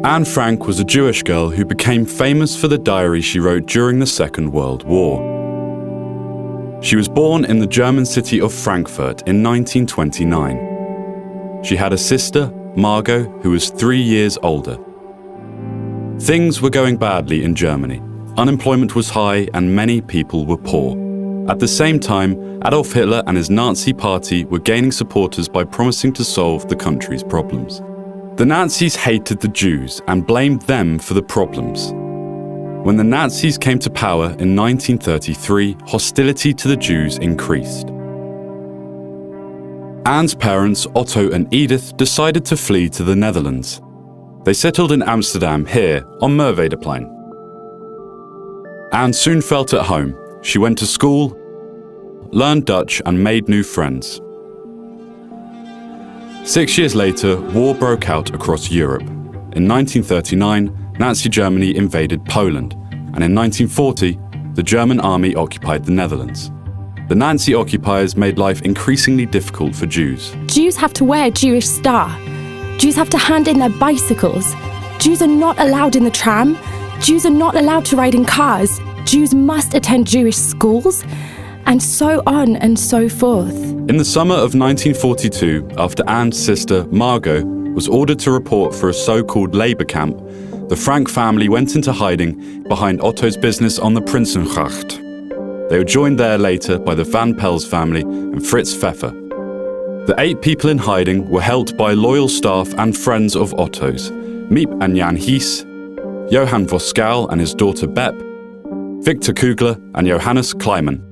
Anne Frank was a Jewish girl who became famous for the diary she wrote during the Second World War. She was born in the German city of Frankfurt in 1929. She had a sister, Margot, who was 3 years older. Things were going badly in Germany. Unemployment was high and many people were poor. At the same time, Adolf Hitler and his Nazi party were gaining supporters by promising to solve the country's problems. The Nazis hated the Jews and blamed them for the problems. When the Nazis came to power in 1933, hostility to the Jews increased. Anne's parents, Otto and Edith, decided to flee to the Netherlands. They settled in Amsterdam here on Merwedeplein. Anne soon felt at home. She went to school, learned Dutch and made new friends. 6 years later, war broke out across Europe. In 1939, Nazi Germany invaded Poland, and in 1940, the German army occupied the Netherlands. The Nazi occupiers made life increasingly difficult for Jews. Jews have to wear a Jewish star. Jews have to hand in their bicycles. Jews are not allowed in the tram. Jews are not allowed to ride in cars. Jews must attend Jewish schools, and so on and so forth. In the summer of 1942, after Anne's sister, Margot, was ordered to report for a so-called labour camp, the Frank family went into hiding behind Otto's business on the Prinsengracht. They were joined there later by the Van Pels family and Fritz Pfeffer. The 8 people in hiding were helped by loyal staff and friends of Otto's, Miep and Jan Hies, Johann Voskuil and his daughter Bep, Victor Kugler and Johannes Kleiman.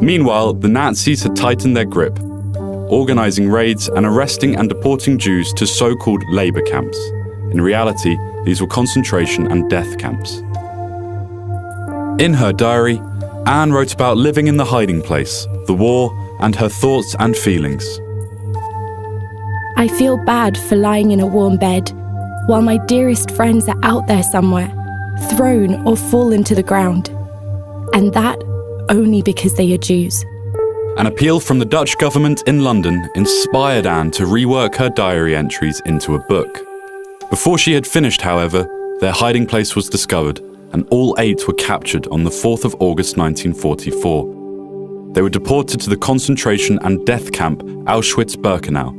Meanwhile, the Nazis had tightened their grip, organising raids and arresting and deporting Jews to so-called labour camps. In reality, these were concentration and death camps. In her diary, Anne wrote about living in the hiding place, the war, and her thoughts and feelings. I feel bad for lying in a warm bed, while my dearest friends are out there somewhere, thrown or fallen to the ground. And that only because they are Jews. An appeal from the Dutch government in London inspired Anne to rework her diary entries into a book. Before she had finished, however, their hiding place was discovered, and all 8 were captured on the 4th of August 1944. They were deported to the concentration and death camp Auschwitz-Birkenau.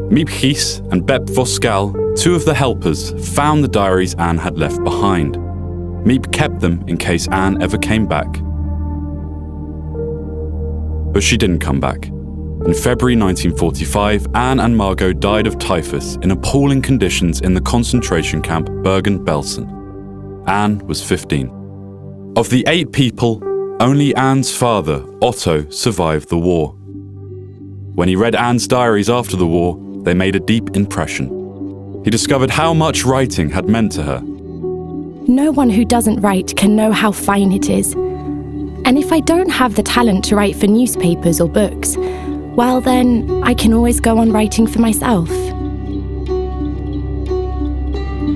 Miep Hies and Bep Voskuil, 2 of the helpers, found the diaries Anne had left behind. Miep kept them in case Anne ever came back. But she didn't come back. In February 1945, Anne and Margot died of typhus in appalling conditions in the concentration camp Bergen-Belsen. Anne was 15. Of the 8 people, only Anne's father, Otto, survived the war. When he read Anne's diaries after the war, they made a deep impression. He discovered how much writing had meant to her. No one who doesn't write can know how fine it is. And if I don't have the talent to write for newspapers or books, well then, I can always go on writing for myself.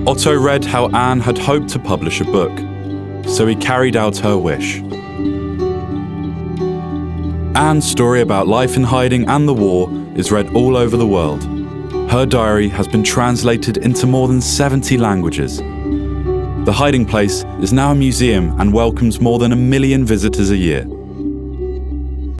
Otto read how Anne had hoped to publish a book, so he carried out her wish. Anne's story about life in hiding and the war is read all over the world. Her diary has been translated into more than 70 languages. The hiding place is now a museum and welcomes more than 1 million visitors a year.